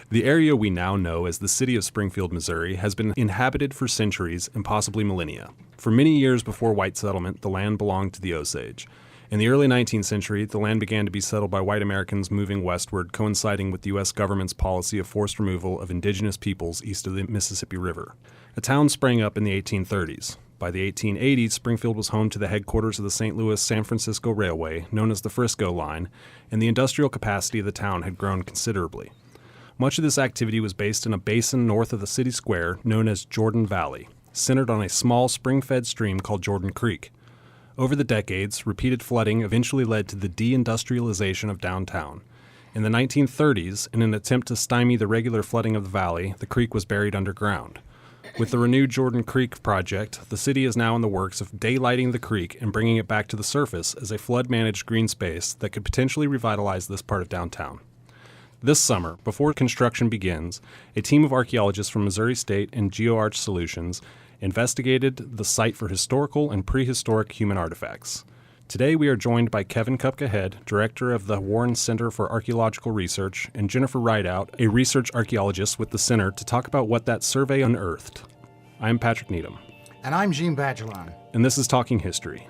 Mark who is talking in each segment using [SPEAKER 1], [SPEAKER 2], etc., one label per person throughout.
[SPEAKER 1] The area we now know as the city of Springfield, Missouri, has been inhabited for centuries and possibly millennia. For many years before white settlement, the land belonged to the Osage. In the early 19th century, the land began to be settled by white Americans moving westward, coinciding with the U.S. government's policy of forced removal of indigenous peoples east of the Mississippi River. A town sprang up in the 1830s. By the 1880s, Springfield was home to the headquarters of the St. Louis-San Francisco Railway, known as the Frisco Line, and the industrial capacity of the town had grown considerably. Much of this activity was based in a basin north of the city square known as Jordan Valley, centered on a small spring-fed stream called Jordan Creek. Over the decades, repeated flooding eventually led to the deindustrialization of downtown. In the 1930s, in an attempt to stymie the regular flooding of the valley, the creek was buried underground. With the renewed Jordan Creek project, the city is now in the works of daylighting the creek and bringing it back to the surface as a flood-managed green space that could potentially revitalize this part of downtown. This summer, before construction begins, a team of archaeologists from Missouri State and GeoArch Solutions investigated the site for historical and prehistoric human artifacts. Today we are joined by Kevin Cupka-Head, director of the Warren Center for Archaeological Research, and Jennifer Rideout, a research archaeologist with the center, to talk about what that survey unearthed. I'm Patrick Needham.
[SPEAKER 2] And I'm Jean Badgelon.
[SPEAKER 1] And this is Talking History.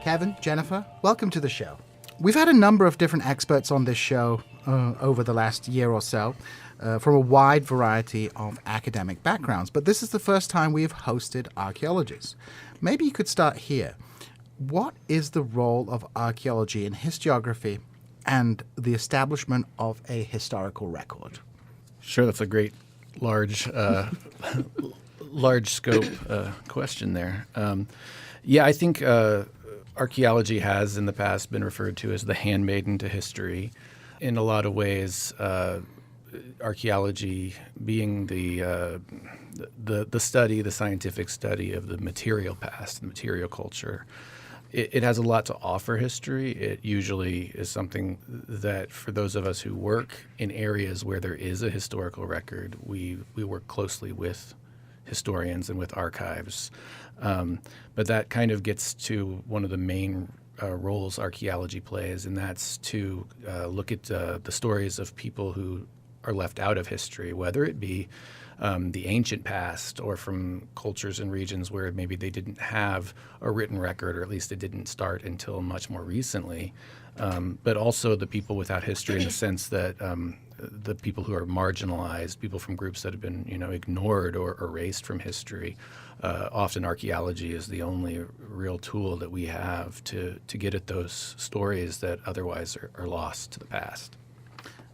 [SPEAKER 2] Kevin, Jennifer, welcome to the show. We've had a number of different experts on this show over the last year or so from a wide variety of academic backgrounds, but this is the first time we have hosted archaeologists. Maybe you could start here. What is the role of archaeology in historiography and the establishment of a historical record?
[SPEAKER 3] Sure, that's a great large scope question there. I think archaeology has in the past been referred to as the handmaiden to history. In a lot of ways, archaeology being the study, the scientific study of the material past, the material culture. It has a lot to offer history. It usually is something that for those of us who work in areas where there is a historical record, we work closely with historians and with archives. But that kind of gets to one of the main roles archaeology plays, and that's to look at the stories of people who are left out of history, whether it be the ancient past or from cultures and regions where maybe they didn't have a written record, or at least it didn't start until much more recently, but also the people without history in the sense that the people who are marginalized, people from groups that have been ignored or erased from history. Often archaeology is the only real tool that we have to get at those stories that otherwise are lost to the past.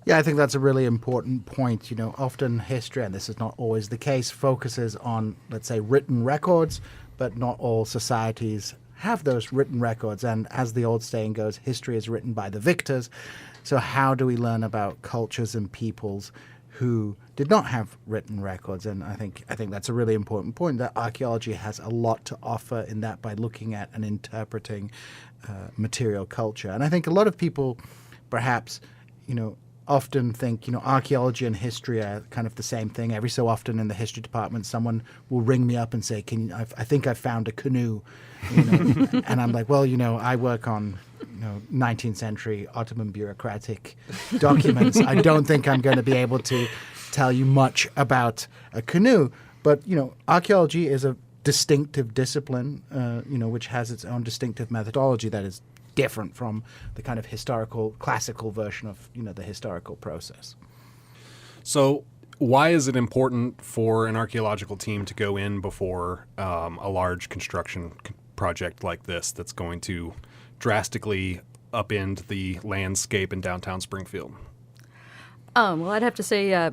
[SPEAKER 2] Yeah, I think that's a really important point. Often history, and this is not always the case, focuses on, let's say, written records, but not all societies have those written records. And as the old saying goes, history is written by the victors. So how do we learn about cultures and peoples who did not have written records? And I think that's a really important point, that archaeology has a lot to offer in that by looking at and interpreting material culture. And I think a lot of people perhaps, often think, archaeology and history are kind of the same thing. Every so often in the history department, someone will ring me up and say, I think I found a canoe. And I'm like, well, I work on 19th century Ottoman bureaucratic documents. I don't think I'm going to be able to tell you much about a canoe. But, archaeology is a distinctive discipline, which has its own distinctive methodology that is different from the kind of historical, classical version of, the historical process.
[SPEAKER 1] So why is it important for an archaeological team to go in before a large construction project like this that's going to drastically upend the landscape in downtown Springfield?
[SPEAKER 4] Well, I'd have to say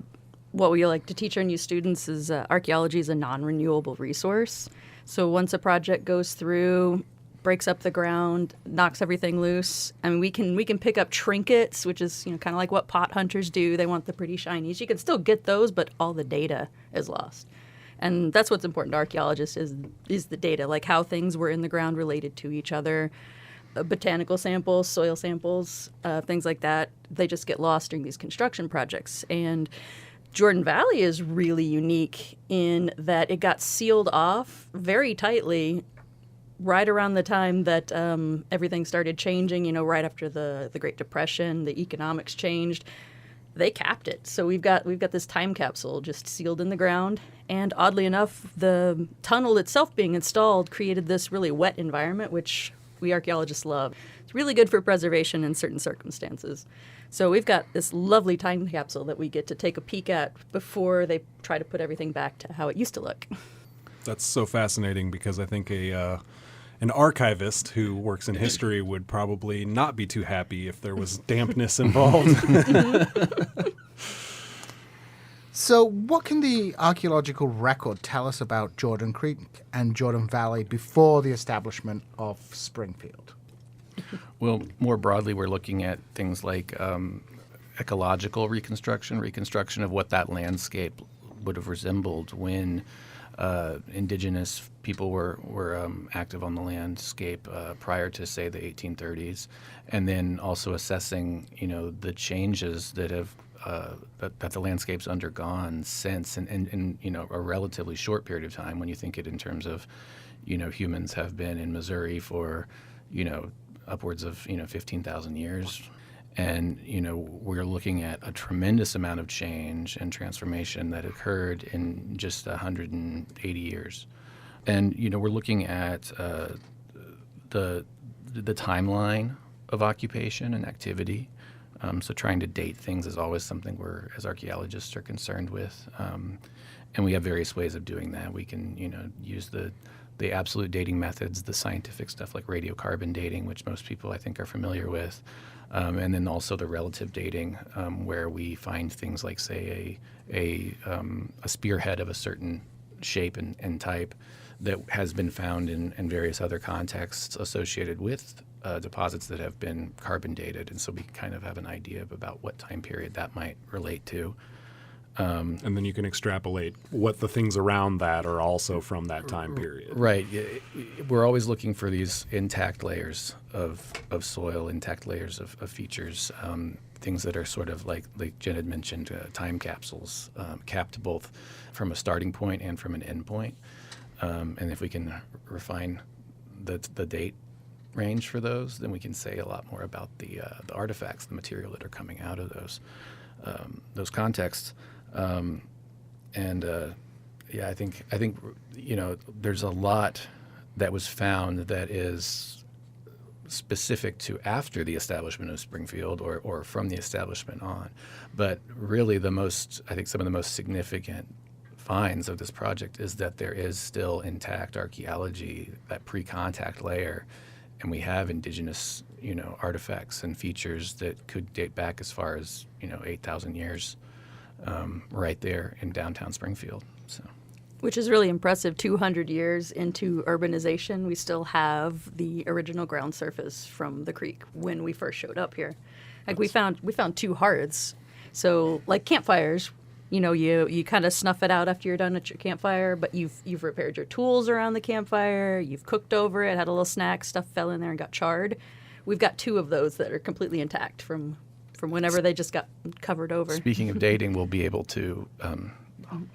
[SPEAKER 4] what we like to teach our new students is archaeology is a non-renewable resource. So once a project goes through, breaks up the ground, knocks everything loose, we can pick up trinkets, which is kind of like what pot hunters do. They want the pretty shinies. You can still get those, but all the data is lost. And that's what's important to archaeologists is the data, like how things were in the ground related to each other. Botanical samples, soil samples, things like that, they just get lost during these construction projects. And Jordan Valley is really unique in that it got sealed off very tightly right around the time that everything started changing, right after the Great Depression, the economics changed. They capped it. So we've got this time capsule just sealed in the ground. And oddly enough, the tunnel itself being installed created this really wet environment, which we archaeologists love. It's really good for preservation in certain circumstances. So we've got this lovely time capsule that we get to take a peek at before they try to put everything back to how it used to look.
[SPEAKER 1] That's so fascinating because I think an archivist who works in history would probably not be too happy if there was dampness involved.
[SPEAKER 2] So what can the archaeological record tell us about Jordan Creek and Jordan Valley before the establishment of Springfield?
[SPEAKER 3] Well, more broadly, we're looking at things like ecological reconstruction of what that landscape would have resembled when indigenous people were active on the landscape prior to, say, the 1830s, and then also assessing, the changes that have that the landscape's undergone since, in a relatively short period of time. When you think it in terms of, humans have been in Missouri for, upwards of 15,000 years. And, we're looking at a tremendous amount of change and transformation that occurred in just 180 years. And, we're looking at the timeline of occupation and activity. So trying to date things is always something we're, as archaeologists, are concerned with. And we have various ways of doing that. We can, use the absolute dating methods, the scientific stuff like radiocarbon dating, which most people, I think, are familiar with. And then also the relative dating, where we find things like, say, a spearhead of a certain shape and type that has been found in various other contexts associated with deposits that have been carbon dated. And so we kind of have an idea about what time period that might relate to.
[SPEAKER 1] And then you can extrapolate what the things around that are also from that time period.
[SPEAKER 3] Right. We're always looking for these intact layers of soil, intact layers of features, things that are sort of like Jen had mentioned, time capsules, capped both from a starting point and from an end point. And if we can refine the date range for those, then we can say a lot more about the artifacts, the material that are coming out of those contexts. I think there's a lot that was found that is specific to after the establishment of Springfield or from the establishment on. But really some of the most significant finds of this project is that there is still intact archaeology, that pre-contact layer, and we have indigenous, artifacts and features that could date back as far as, 8,000 years. Right there in downtown Springfield. So,
[SPEAKER 4] which is really impressive. 200 years into urbanization, we still have the original ground surface from the creek when we first showed up here. Like we found 2 hearths. So like campfires, you kind of snuff it out after you're done at your campfire, but you've repaired your tools around the campfire, you've cooked over it, had a little snack, stuff fell in there and got charred. We've got 2 of those that are completely intact from whenever they just got covered over.
[SPEAKER 3] Speaking of dating, we'll be able to,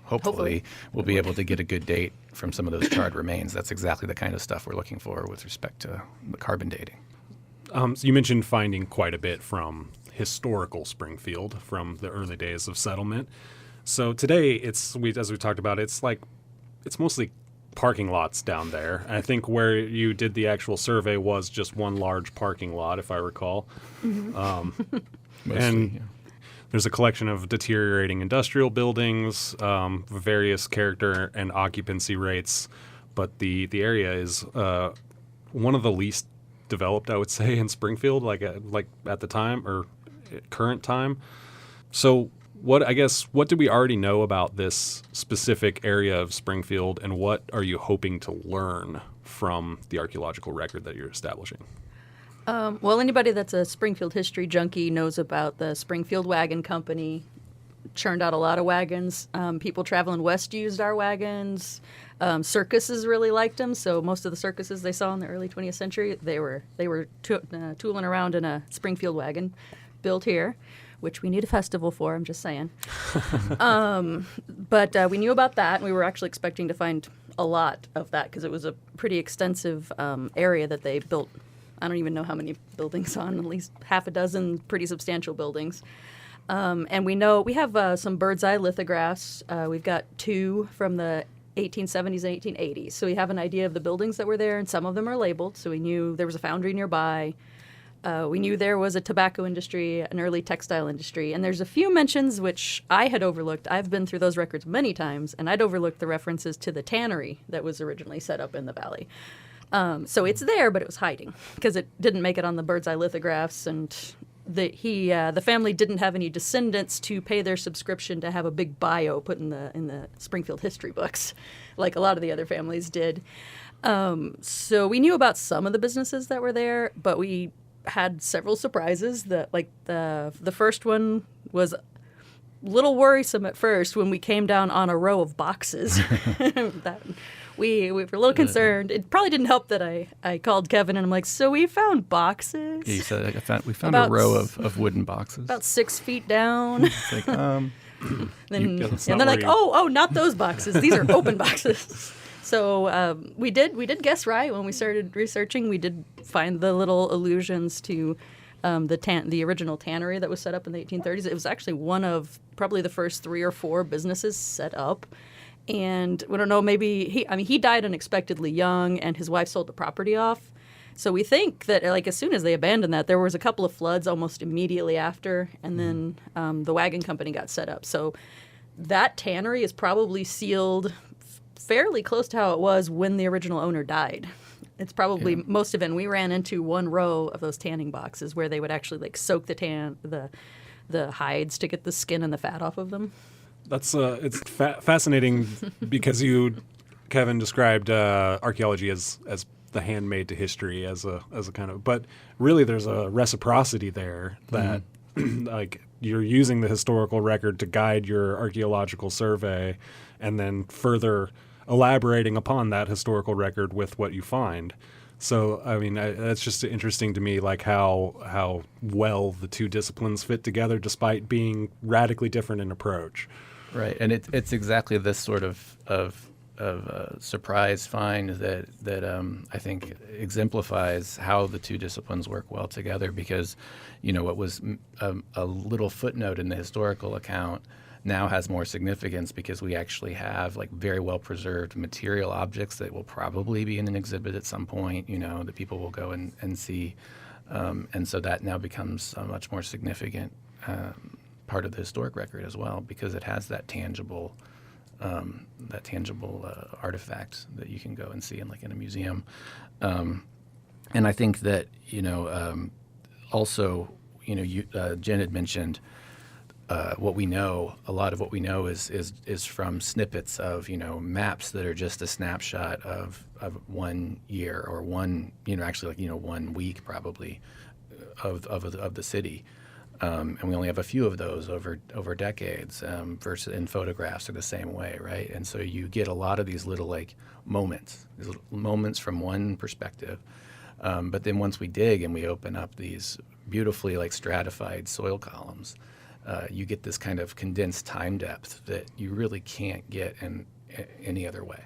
[SPEAKER 3] hopefully, we'll be able to get a good date from some of those charred remains. That's exactly the kind of stuff we're looking for with respect to the carbon dating.
[SPEAKER 1] So you mentioned finding quite a bit from historical Springfield from the early days of settlement. So today, as we talked about, it's mostly parking lots down there. I think where you did the actual survey was just one large parking lot, if I recall. Mm-hmm.
[SPEAKER 3] Mostly,
[SPEAKER 1] there's a collection of deteriorating industrial buildings, various character and occupancy rates, but the area is one of the least developed, I would say, in Springfield, like at the time or current time. So what do we already know about this specific area of Springfield, and what are you hoping to learn from the archaeological record that you're establishing?
[SPEAKER 4] Well, anybody that's a Springfield history junkie knows about the Springfield Wagon Company. Churned out a lot of wagons. People traveling west used our wagons. Circuses really liked them, so most of the circuses they saw in the early 20th century, they were tooling around in a Springfield wagon built here. which we need a festival for, I'm just saying. But we knew about that, and we were actually expecting to find a lot of that because it was a pretty extensive area that they built. I don't even know how many buildings on, at least half a dozen pretty substantial buildings. And we know we have some bird's eye lithographs. We've got 2 from the 1870s and 1880s. So we have an idea of the buildings that were there, and some of them are labeled. So we knew there was a foundry nearby. We knew there was a tobacco industry, an early textile industry. And there's a few mentions which I had overlooked. I've been through those records many times, and I'd overlooked the references to the tannery that was originally set up in the valley. So it's there, but it was hiding because it didn't make it on the bird's eye lithographs, and the family didn't have any descendants to pay their subscription to have a big bio put in the Springfield history books, like a lot of the other families did. So we knew about some of the businesses that were there, but we had several surprises. That like the first one was a little worrisome at first when we came down on a row of boxes. We were a little concerned. It probably didn't help that I called Kevin and I'm like, so we found boxes.
[SPEAKER 3] Yeah, you said we found a row of wooden boxes.
[SPEAKER 4] About 6 feet down.
[SPEAKER 3] It's like,
[SPEAKER 4] and they're like, oh, not those boxes. These are open boxes. So we did guess right when we started researching. We did find the little allusions to the original tannery that was set up in the 1830s. It was actually one of probably the first 3 or 4 businesses set up. And we don't know, maybe he died unexpectedly young, and his wife sold the property off. So we think that like as soon as they abandoned that, there was a couple of floods almost immediately after, and then the wagon company got set up. So that tannery is probably sealed fairly close to how it was when the original owner died. It's probably most of it. And we ran into one row of those tanning boxes where they would actually like soak the hides to get the skin and the fat off of them.
[SPEAKER 1] That's it's fascinating because you, Kevin, described archaeology as the handmaid to history as a kind of, but really there's a reciprocity there that like you're using the historical record to guide your archaeological survey, and then further elaborating upon that historical record with what you find. So, I mean, that's just interesting to me, like how well the two disciplines fit together despite being radically different in approach.
[SPEAKER 3] Right, and it's exactly this sort of surprise find that I think exemplifies how the two disciplines work well together. Because, what was a little footnote in the historical account now has more significance because we actually have like very well preserved material objects that will probably be in an exhibit at some point. That people will go and see, and so that now becomes a much more significant part of the historic record as well, because it has that tangible artifact that you can go and see in a museum. And I think that also Jen had mentioned what we know. A lot of what we know is from snippets of maps that are just a snapshot of 1 year or one 1 week probably of the city. And we only have a few of those over decades. Versus in photographs are the same way, right? And so you get a lot of these little moments from one perspective. But then once we dig and we open up these beautifully stratified soil columns, you get this kind of condensed time depth that you really can't get in any other way.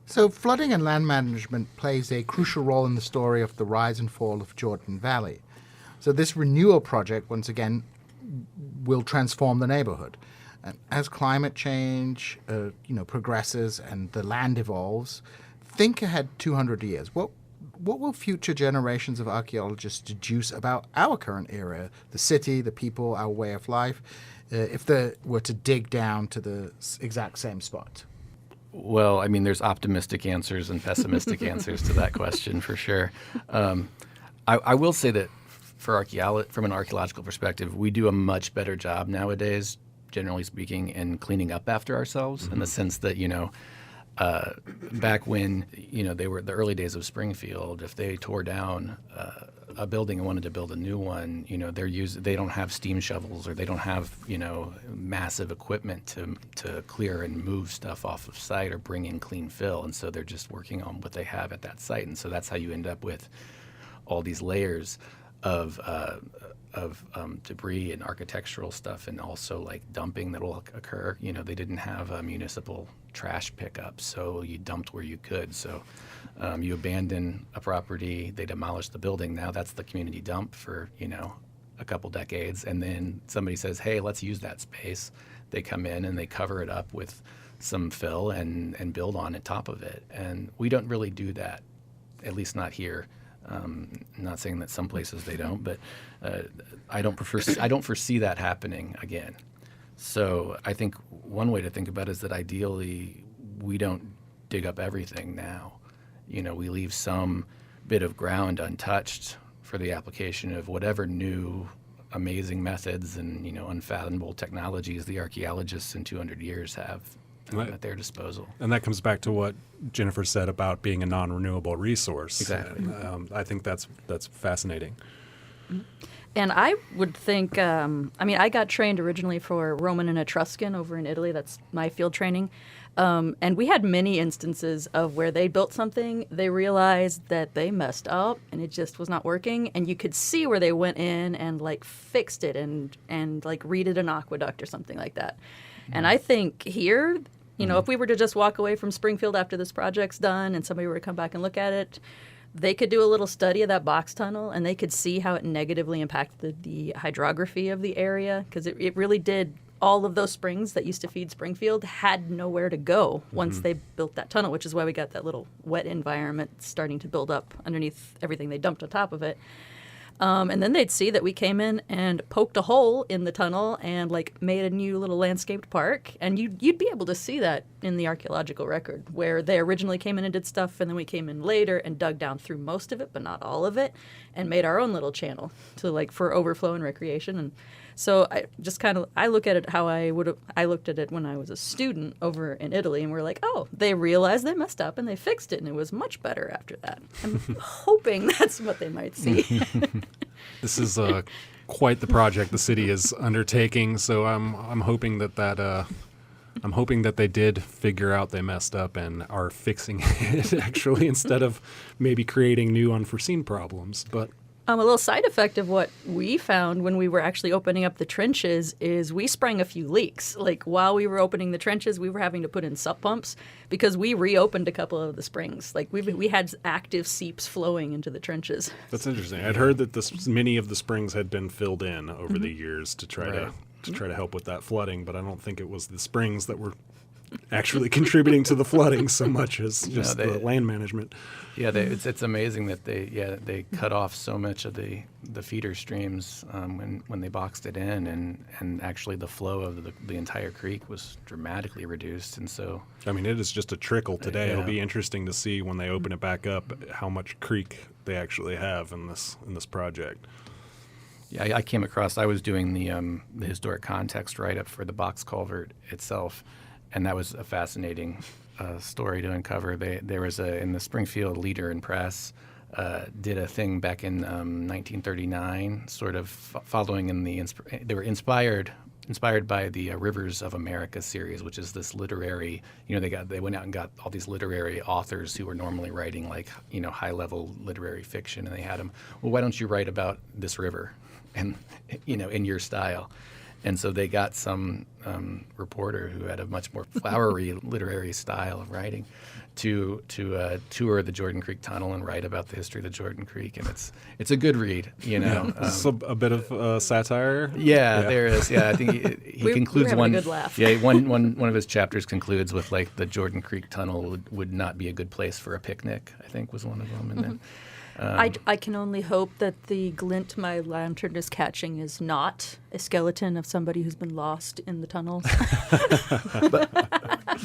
[SPEAKER 2] So flooding and land management plays a crucial role in the story of the rise and fall of Jordan Valley. So this renewal project, once again, will transform the neighborhood. And as climate change, progresses and the land evolves, think ahead 200 years. What will future generations of archaeologists deduce about our current era, the city, the people, our way of life, if they were to dig down to the exact same spot?
[SPEAKER 3] Well, I mean, there's optimistic answers and pessimistic answers to that question for sure. I will say that from an archaeological perspective, we do a much better job nowadays, generally speaking, in cleaning up after ourselves, in the sense that, back when, they were the early days of Springfield, if they tore down a building and wanted to build a new one, they don't have steam shovels, or they don't have, massive equipment to clear and move stuff off of site or bring in clean fill. And so they're just working on what they have at that site. And so that's how you end up with all these layers of debris and architectural stuff, and also like dumping that will occur. They didn't have a municipal trash pickup, so you dumped where you could. So you abandon a property, they demolish the building. Now that's the community dump for a couple decades, and then somebody says, "Hey, let's use that space." They come in and they cover it up with some fill and build on top of it. And we don't really do that, at least not here. Not saying that some places they don't, but I don't foresee that happening again. So I think one way to think about it is that ideally we don't dig up everything now. We leave some bit of ground untouched for the application of whatever new amazing methods and unfathomable technologies the archaeologists in 200 years have at their disposal.
[SPEAKER 1] And that comes back to what Jennifer said about being a non-renewable resource.
[SPEAKER 3] Exactly.
[SPEAKER 1] I think that's fascinating.
[SPEAKER 4] And I would think, I got trained originally for Roman and Etruscan over in Italy. That's my field training. And we had many instances of where they built something, they realized that they messed up and it just was not working. And you could see where they went in and like fixed it and like redid an aqueduct or something like that. And I think here, if we were to just walk away from Springfield after this project's done and somebody were to come back and look at it, they could do a little study of that box tunnel and they could see how it negatively impacted the hydrography of the area, because it really did. All of those springs that used to feed Springfield had nowhere to go once they built that tunnel, which is why we got that little wet environment starting to build up underneath everything they dumped on top of it. And then they'd see that we came in and poked a hole in the tunnel and like made a new little landscaped park. And you'd be able to see that in the archaeological record, where they originally came in and did stuff, and then we came in later and dug down through most of it, but not all of it, and made our own little channel for overflow and recreation. And so I look at it how I looked at it when I was a student over in Italy, and we're like, oh, they realized they messed up and they fixed it, and it was much better after that. I'm hoping that's what they might see.
[SPEAKER 1] This is quite the project the city is undertaking, so I'm hoping that I'm hoping that they did figure out they messed up and are fixing it actually, instead of maybe creating new unforeseen problems. But
[SPEAKER 4] a little side effect of what we found when we were actually opening up the trenches is we sprang a few leaks. Like while we were opening the trenches, we were having to put in sump pumps because we reopened a couple of the springs. Like we had active seeps flowing into the trenches.
[SPEAKER 1] That's interesting. I'd heard that many of the springs had been filled in over the years to try to help with that flooding, but I don't think it was the springs that were actually contributing to the flooding so much as just the land management.
[SPEAKER 3] Yeah, it's amazing that they cut off so much of the feeder streams when they boxed it in, and actually the flow of the entire creek was dramatically reduced. And so,
[SPEAKER 1] I mean, it is just a trickle today.
[SPEAKER 3] Yeah.
[SPEAKER 1] It'll be interesting to see when they open it back up how much creek they actually have in this project.
[SPEAKER 3] Yeah, I came across. I was doing the historic context write-up for the box culvert itself, and that was a fascinating story to uncover. There was in the Springfield Leader and Press did a thing back in 1939, sort of following in they were inspired by the Rivers of America series, which is this literary. They went out and got all these literary authors who were normally writing high-level literary fiction, and they had them. Well, why don't you write about this river, and in your style? And so they got some reporter who had a much more flowery literary style of writing to tour the Jordan Creek Tunnel and write about the history of the Jordan Creek, and it's a good read.
[SPEAKER 1] It's a bit of satire.
[SPEAKER 3] Yeah, there is. Yeah, I think he concludes
[SPEAKER 4] one. A good laugh.
[SPEAKER 3] Yeah, one of his chapters concludes with the Jordan Creek Tunnel would not be a good place for a picnic, I think was one of them, and then.
[SPEAKER 4] I can only hope that the glint my lantern is catching is not a skeleton of somebody who's been lost in the tunnels.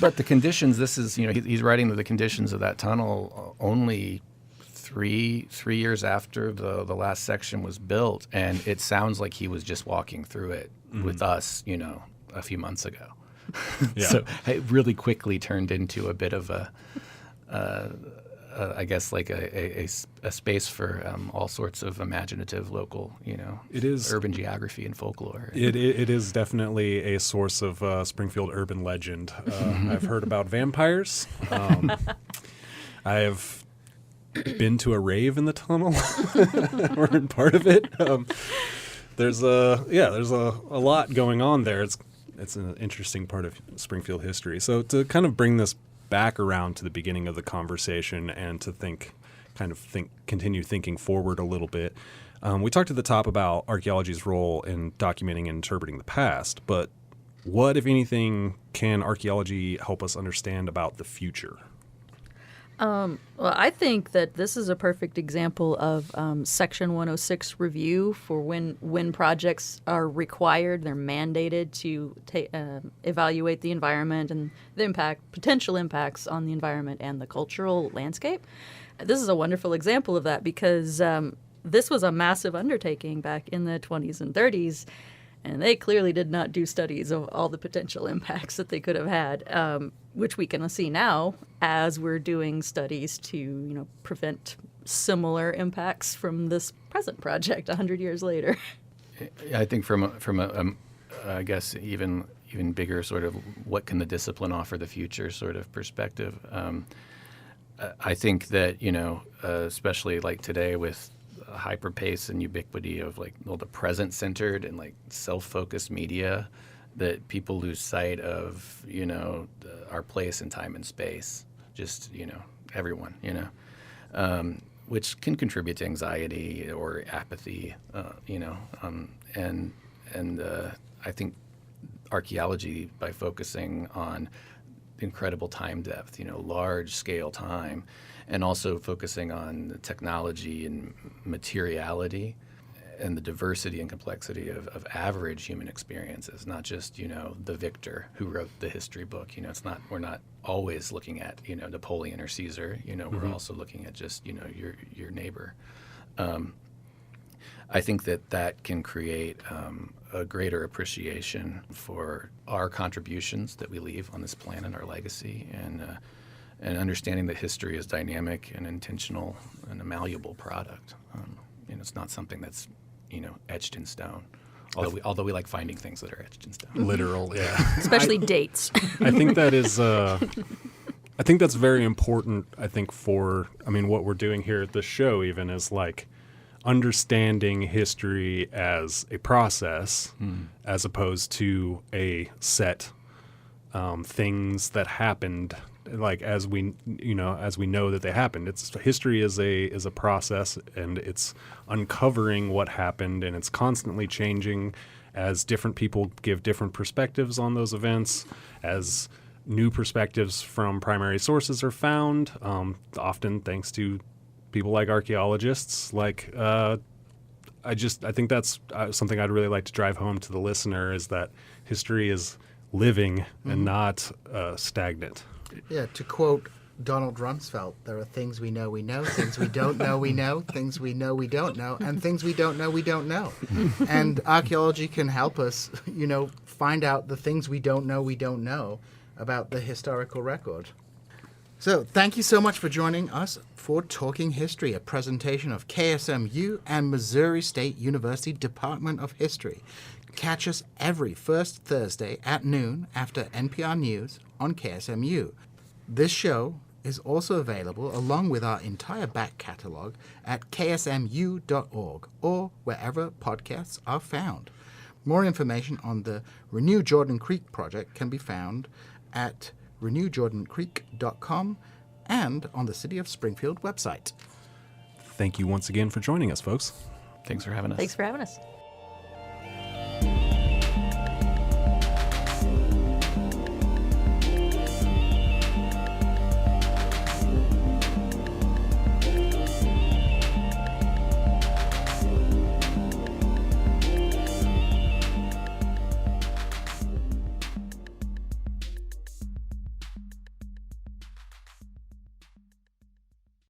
[SPEAKER 3] But the conditions, this is, he's writing the conditions of that tunnel only three years after the last section was built, and it sounds like he was just walking through it with us, a few months ago.
[SPEAKER 1] Yeah.
[SPEAKER 3] So it really quickly turned into a bit of I guess a space for all sorts of imaginative local,
[SPEAKER 1] It is
[SPEAKER 3] urban geography and folklore.
[SPEAKER 1] It is definitely a source of Springfield urban legend. I've heard about vampires. I have been to a rave in the tunnel or in part of it. There's a lot going on there. It's an interesting part of Springfield history. So to kind of bring this back around to the beginning of the conversation and to continue thinking forward a little bit. We talked at the top about archaeology's role in documenting and interpreting the past, but what, if anything, can archaeology help us understand about the future?
[SPEAKER 4] Well, I think that this is a perfect example of Section 106 review for when projects are required, they're mandated to evaluate the environment and the potential impacts on the environment and the cultural landscape. This is a wonderful example of that because this was a massive undertaking back in the 20s and 30s, and they clearly did not do studies of all the potential impacts that they could have had, which we can see now as we're doing studies to, prevent similar impacts from this present project 100 years later.
[SPEAKER 3] I think from a I guess even bigger sort of what can the discipline offer the future sort of perspective. I think that especially like today with hyper pace and ubiquity of like the present centered and like self-focused media, that people lose sight of our place in time and space. Just everyone which can contribute to anxiety or apathy. And I think archaeology, by focusing on incredible time depth, large scale time, and also focusing on technology and materiality and the diversity and complexity of average human experiences, not just, the victor who wrote the history book. We're not always looking at, Napoleon or Caesar, we're also looking at just, your neighbor. I think that can create a greater appreciation for our contributions that we leave on this planet, our legacy, and understanding that history is dynamic and intentional and a malleable product. It's not something that's etched in stone. Although we like finding things that are etched in stone.
[SPEAKER 1] Literal, yeah.
[SPEAKER 4] Especially dates.
[SPEAKER 1] I think that is. I think that's very important. I think for what we're doing here at the show even is like understanding history as a process, as opposed to a set things that happened. Like as we know that they happened. History is a process, and it's uncovering what happened, and it's constantly changing as different people give different perspectives on those events, as new perspectives from primary sources are found, often thanks to people like archaeologists. I think that's something I'd really like to drive home to the listener, is that history is living and not stagnant.
[SPEAKER 2] Yeah, to quote Donald Rumsfeld, there are things we know, things we don't know, things we know we don't know, and things we don't know we don't know. And archaeology can help us, find out the things we don't know about the historical record. So thank you so much for joining us for Talking History, a presentation of KSMU and Missouri State University Department of History. Catch us every first Thursday at noon after NPR News on KSMU. This show is also available along with our entire back catalog at ksmu.org or wherever podcasts are found. More information on the Renew Jordan Creek project can be found at renewjordancreek.com and on the City of Springfield website.
[SPEAKER 1] Thank you once again for joining us, folks.
[SPEAKER 3] Thanks for having us.
[SPEAKER 4] Thanks for having us.